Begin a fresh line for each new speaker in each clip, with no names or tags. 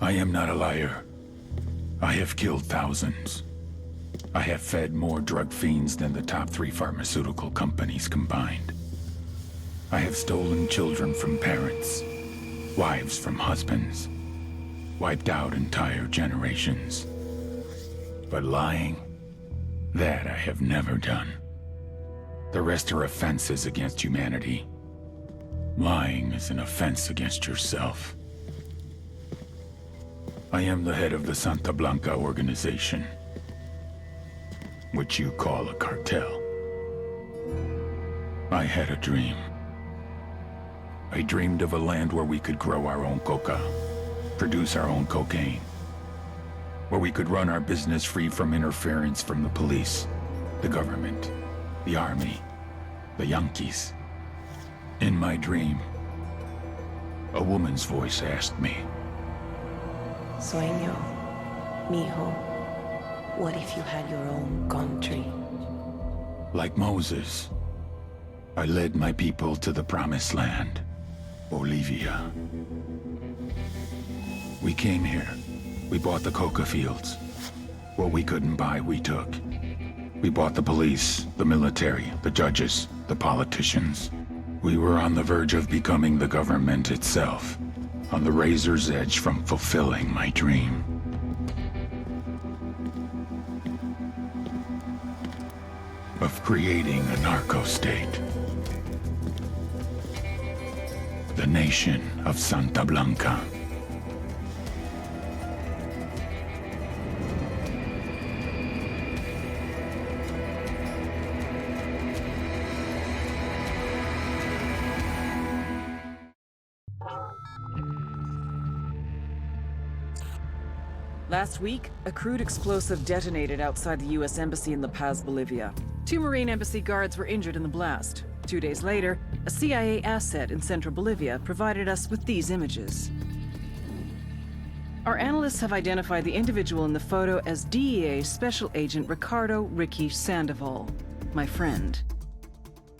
I am not a liar. I have killed thousands. I have fed more drug fiends than the top 3 pharmaceutical companies combined. I have stolen children from parents, wives from husbands, wiped out entire generations. But lying, that I have never done. The rest are offenses against humanity. Lying is an offense against yourself. I am the head of the Santa Blanca organization, which you call a cartel. I had a dream. I dreamed of a land where we could grow our own coca, produce our own cocaine, where we could run our business free from interference from the police, the government, the army, the Yankees. In my dream, a woman's voice asked me,
Sueño, mijo, what if you had your own country?
like Moses, I led my people to the promised land, Bolivia. We came here. We bought the coca fields. What we couldn't buy, we took. We bought the police, the military, the judges, the politicians. We were on the verge of becoming the government itself, on the razor's edge from fulfilling my dream. Of creating a narco-state. The nation of Santa Blanca.
Last week, a crude explosive detonated outside the U.S. Embassy in La Paz, Bolivia. 2 Marine Embassy guards were injured in the blast. 2 days later, a CIA asset in central Bolivia provided us with these images. Our analysts have identified the individual in the photo as DEA Special Agent Ricardo Ricky Sandoval, my friend.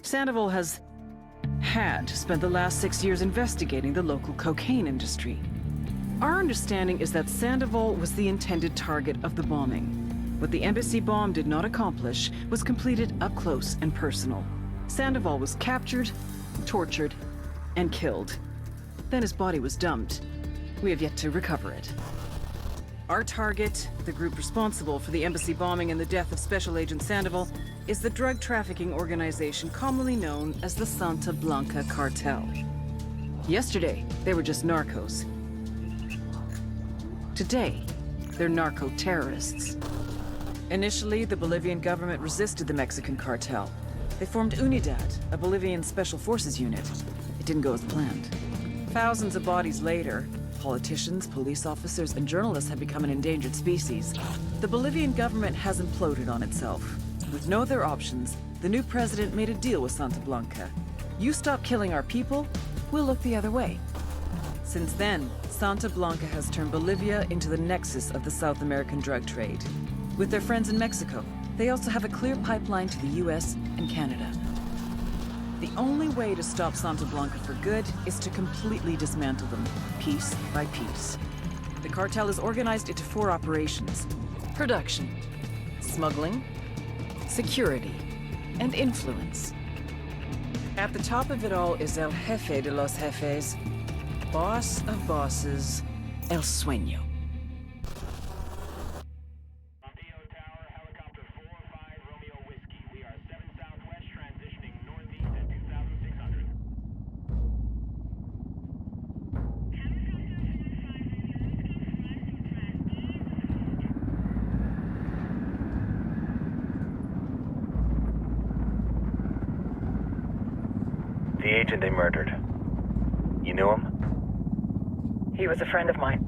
Sandoval had spent the last 6 years investigating the local cocaine industry. Our understanding is that Sandoval was the intended target of the bombing. What the embassy bomb did not accomplish was completed up close and personal. Sandoval was captured, tortured, and killed. Then his body was dumped. We have yet to recover it. Our target, the group responsible for the embassy bombing and the death of Special Agent Sandoval, is the drug trafficking organization commonly known as the Santa Blanca Cartel. Yesterday, they were just narcos. Today, they're narco-terrorists. Initially, the Bolivian government resisted the Mexican cartel. They formed UNIDAD, a Bolivian special forces unit. It didn't go as planned. Thousands of bodies later, politicians, police officers, and journalists have become an endangered species. The Bolivian government has imploded on itself. With no other options, the new president made a deal with Santa Blanca. You stop killing our people, we'll look the other way. Since then, Santa Blanca has turned Bolivia into the nexus of the South American drug trade. With their friends in Mexico, they also have a clear pipeline to the US and Canada. The only way to stop Santa Blanca for good is to completely dismantle them, piece by piece. The cartel is organized into 4 operations: production, smuggling, security, and influence. At the top of it all is El Jefe de los Jefes, boss of bosses, El Sueño.
Tower, helicopter 4-5 Romeo Whiskey. We are 7 southwest, transitioning northeast at 2,600.
The agent they murdered. You knew him?
He was a friend of mine.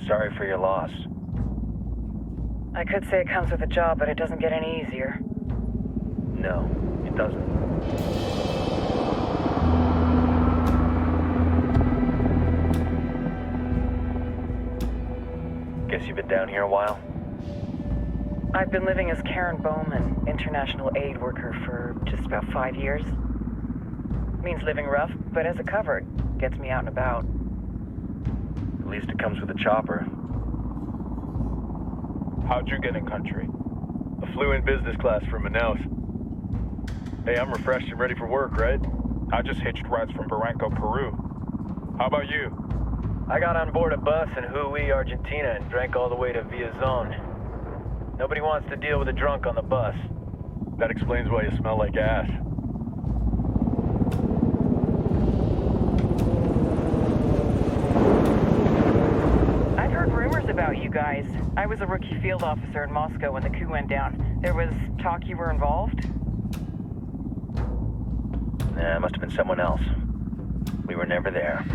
Sorry for your loss.
I could say it comes with a job, but it doesn't get any easier.
No, it doesn't. Guess you've been down here a while?
I've been living as Karen Bowman, international aid worker, for just about 5 years. Means living rough, but as a cover, gets me out and about.
At least it comes with a chopper.
How'd you get in country?
I flew in business class from Manaus. Hey, I'm refreshed and ready for work, right?
I just hitched rides from Barranco, Peru. How about you?
I got on board a bus in Jujuy, Argentina, and drank all the way to Villazon. Nobody wants to deal with a drunk on the bus. That explains why you smell like ass.
I've heard rumors about you guys. I was a rookie field officer in Moscow when the coup went down. There was talk you were involved?
Nah, it must have been someone else. We were never there.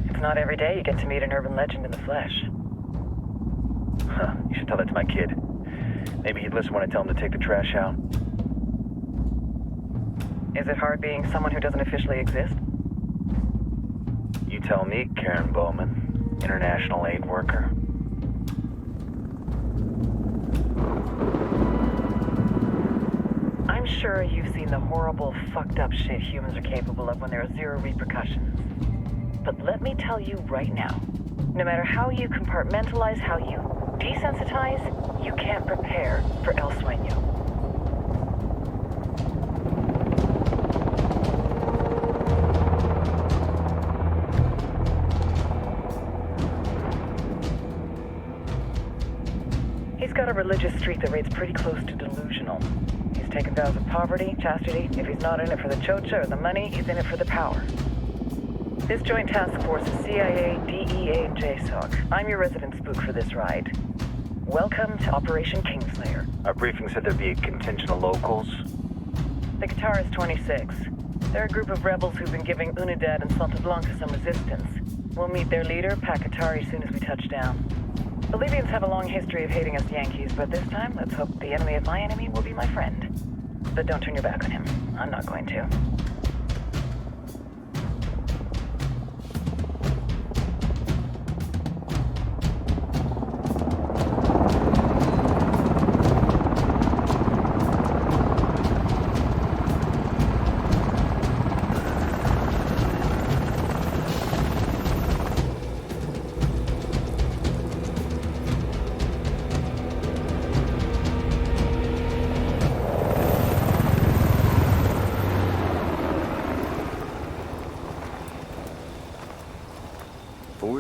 It's not every day you get to meet an urban legend in the flesh.
Huh, you should tell that to my kid. Maybe he'd listen when I tell him to take the trash out.
Is it hard being someone who doesn't officially exist?
You tell me, Karen Bowman, international aid worker.
I'm sure you've seen the horrible, fucked up shit humans are capable of when there are zero repercussions. But let me tell you right now, no matter how you compartmentalize, how you desensitize, you can't prepare for El Sueño. He's got a religious streak that rates pretty close to delusional. He's taken vows of poverty, chastity. If he's not in it for the chocha or the money, he's in it for the power. This joint task force is CIA, DEA, and JSOC. I'm your resident spook for this ride. Welcome to Operation Kingslayer.
Our briefing said there'd be a contingent of locals.
The Qatar is 26. They're a group of rebels who've been giving Unidad and Santa Blanca some resistance. We'll meet their leader, Pakatari, soon as we touch down. Bolivians have a long history of hating us Yankees, but this time, let's hope the enemy of my enemy will be my friend. But don't turn your back on him. I'm not going to.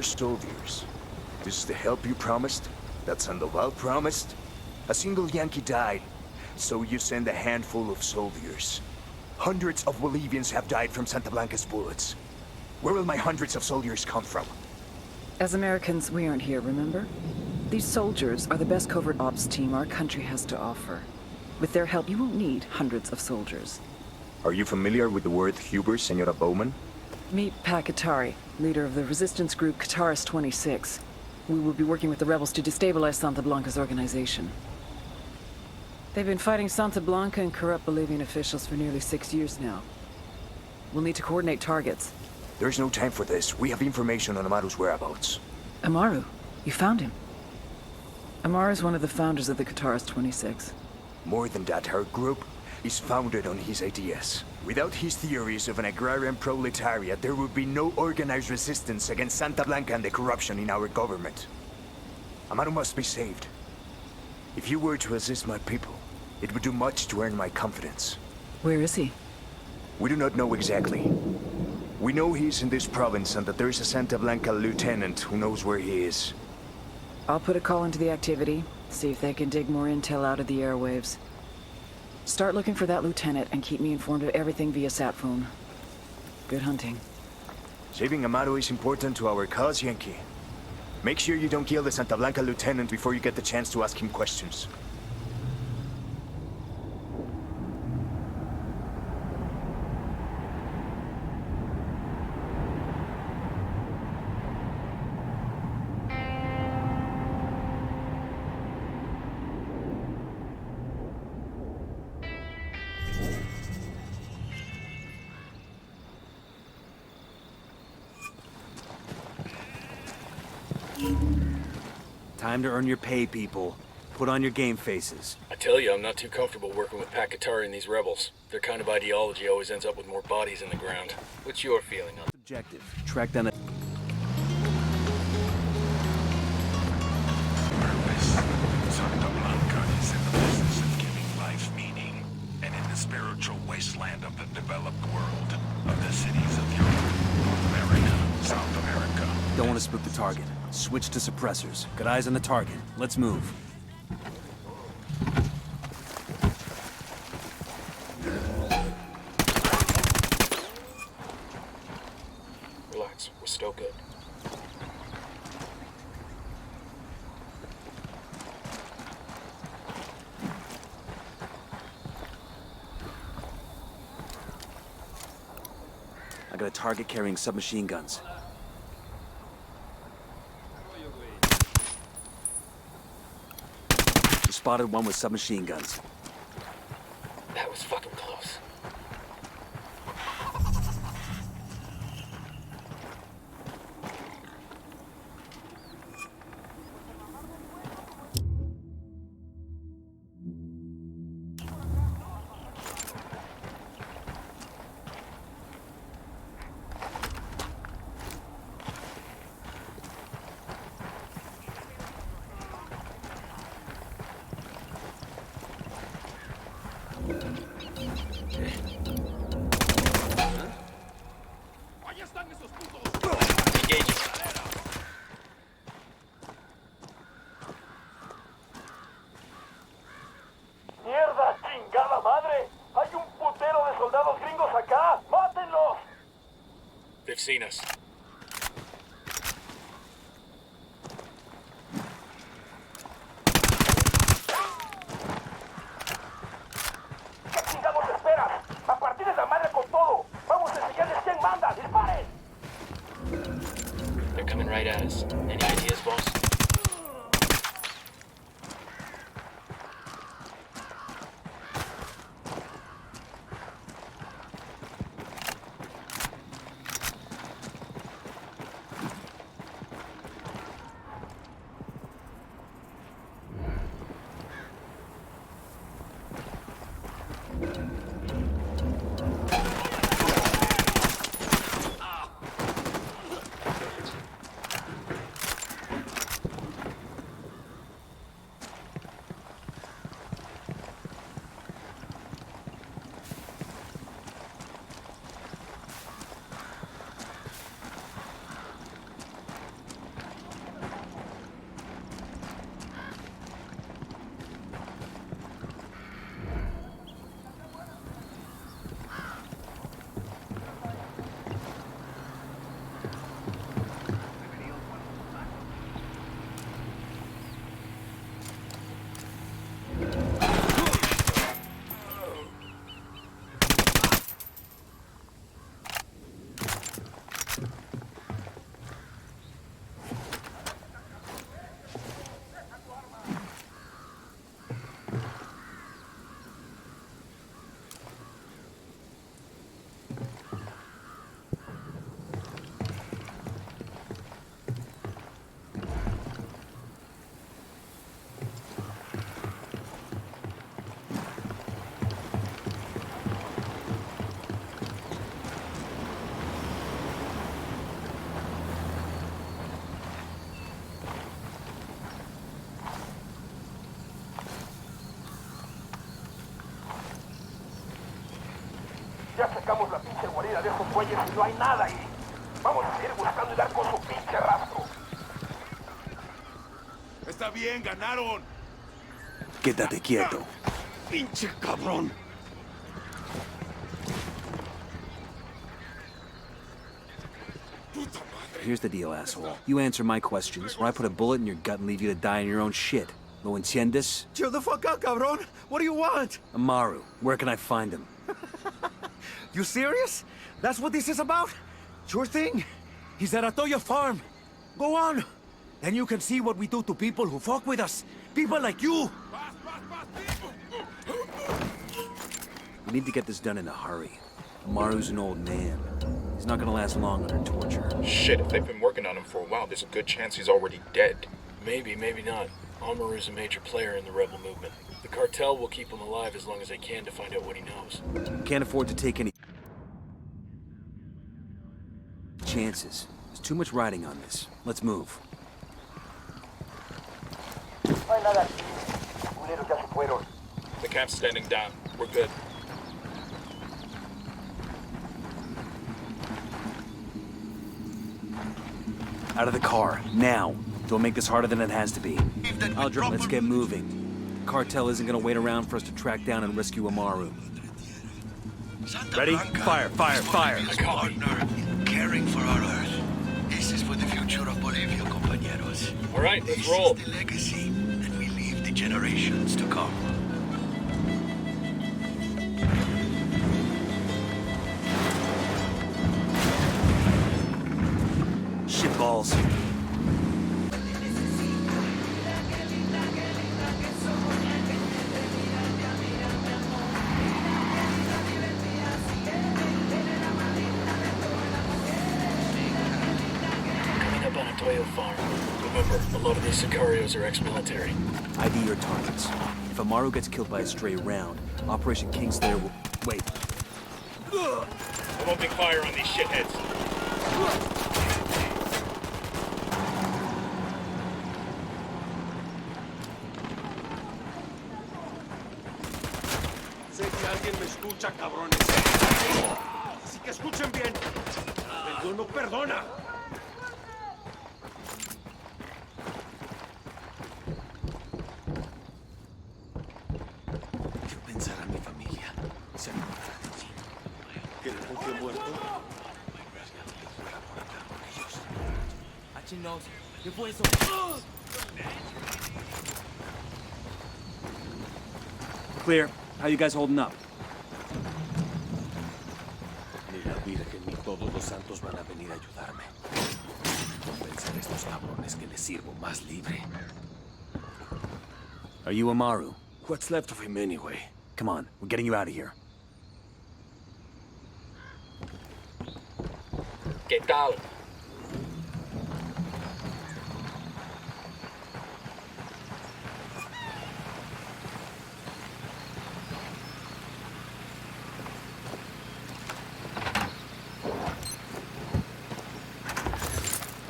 Soldiers. This is the help you promised? That Sandoval promised? A single Yankee died, so you send a handful of soldiers. Hundreds of Bolivians have died from Santa Blanca's bullets. Where will my hundreds of soldiers come from?
As Americans, we aren't here, remember? These soldiers are the best covert ops team our country has to offer. With their help, you won't need hundreds of soldiers.
Are you familiar with the word Huber, Senora Bowman?
Meet Pakatari, leader of the resistance group Qatar's 26. We will be working with the rebels to destabilize Santa Blanca's organization. They've been fighting Santa Blanca and corrupt Bolivian officials for nearly 6 years now. We'll need to coordinate targets.
There's no time for this. We have information on Amaru's whereabouts.
Amaru? You found him? Amaru is one of the founders of the Qatar's 26.
More than that, her group is founded on his ideas. Without his theories of an agrarian proletariat, there would be no organized resistance against Santa Blanca and the corruption in our government. Amaru must be saved. If you were to assist my people, it would do much to earn my confidence.
Where is he?
We do not know exactly. We know he's in this province and that there is a Santa Blanca lieutenant who knows where he is.
I'll put a call into the activity, see if they can dig more intel out of the airwaves. Start looking for that lieutenant and keep me informed of everything via sat phone. Good hunting.
Saving Amaru is important to our cause, Yankee. Make sure you don't kill the Santa Blanca lieutenant before you get the chance to ask him questions.
Time to earn your pay, people. Put on your game faces.
I tell you, I'm not too comfortable working with Pakatari and these rebels. Their kind of ideology always ends up with more bodies in the ground. What's your feeling on it?
Objective. Track down a...
spiritual wasteland of the developed world, of the cities of Europe, North America, South America.
Don't want to spook the target. Switch to suppressors. Got eyes on the target. Let's move.
Relax, we're still good.
I got a target carrying submachine guns. We spotted one with submachine guns.
That was fucking close.
¡Mierda, chingada madre! ¡Hay un putero de soldados gringos acá! ¡Mátenlos!
They've seen us.
¿Qué chingados esperas? ¡A partir de la madre con todo! ¡Vamos a enseñarles quién manda! ¡Disparen!
They're coming right at us. Any ideas, boss?
Ya sacamos la pinche guarida de esos güeyes y no hay nada ahí. Vamos a seguir buscando y dar con su pinche rastro.
Está bien, ganaron.
Quédate quieto.
Pinche cabrón.
Here's the deal, asshole. You answer my questions, or I put a bullet in your gut and leave you to die in your own shit. ¿Lo entiendes?
Chill the fuck out, cabrón. What do you want?
Amaru, where can I find him?
You serious? That's what this is about? Sure thing. He's at Atoya Farm. Go on. Then you can see what we do to people who fuck with us. People like you.
We need to get this done in a hurry. Amaru's an old man. He's not gonna last long under torture.
Shit, if they've been working on him for a while, there's a good chance he's already dead.
Maybe, maybe not. Amaru's a major player in the rebel movement. The cartel will keep him alive as long as they can to find out what he knows.
Can't afford to take any chances. There's too much riding on this. Let's move.
No hay nada aquí. Culeros ya se fueron.
The camp's standing down. We're good.
Out of the car, now. Don't make this harder than it has to be. Aldrin, let's get moving. The cartel isn't gonna wait around for us to track down and rescue Amaru. Ready? Fire, fire, fire!
Partner in caring for our Earth. This is for the future of Bolivia, compañeros.
All right, let's roll.
This is the legacy that we leave the generations to come.
Shitballs.
Farm. Remember, a lot of these Sicarios are ex-military.
ID your targets. If Amaru gets killed by a stray round, Operation King Slayer will... Wait.
I'm opening fire on these shitheads.
Sé que alguien me escucha, cabrones. Así que escuchen bien. Dios no perdona.
Clear. How you guys holding up?
Ni la Virgen ni todos los santos van a venir a ayudarme. Convencer a estos cabrones que les sirvo más libre.
Are you Amaru?
What's left of him anyway?
Come on, we're getting you out of here.
¿Qué tal?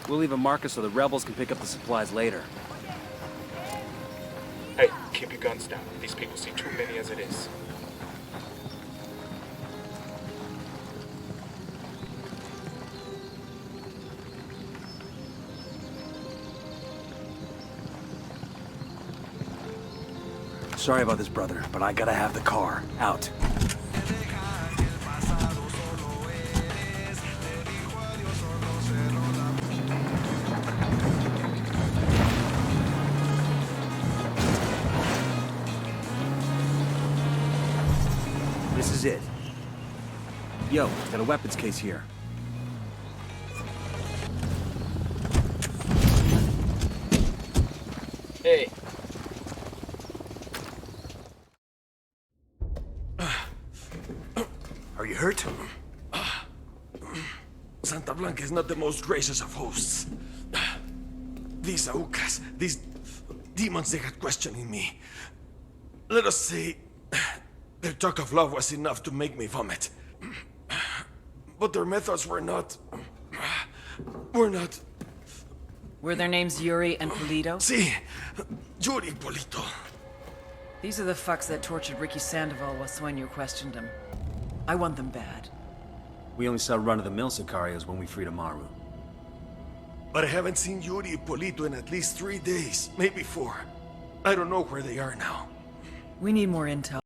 We'll leave a marker so the rebels can pick up the supplies later.
Hey, keep your guns down. These people see too many as it is.
Sorry about this, brother, but I gotta have the car. Out. This is it. Yo, got a weapons case here.
Hey.
Are you hurt?
Santa Blanca is not the most gracious of hosts. These Aucas, these demons they had questioning me. Let us say, their talk of love was enough to make me vomit. But their methods were not...
Were their names Yuri and Polito?
Sí, Yuri Polito.
These are the fucks that tortured Ricky Sandoval while Sueño questioned him. I want them bad.
We only saw run-of-the-mill Sicarios when we freed Amaru.
But I haven't seen Yuri and Polito in at least 3 days, maybe 4. I don't know where they are now.
We need more intel.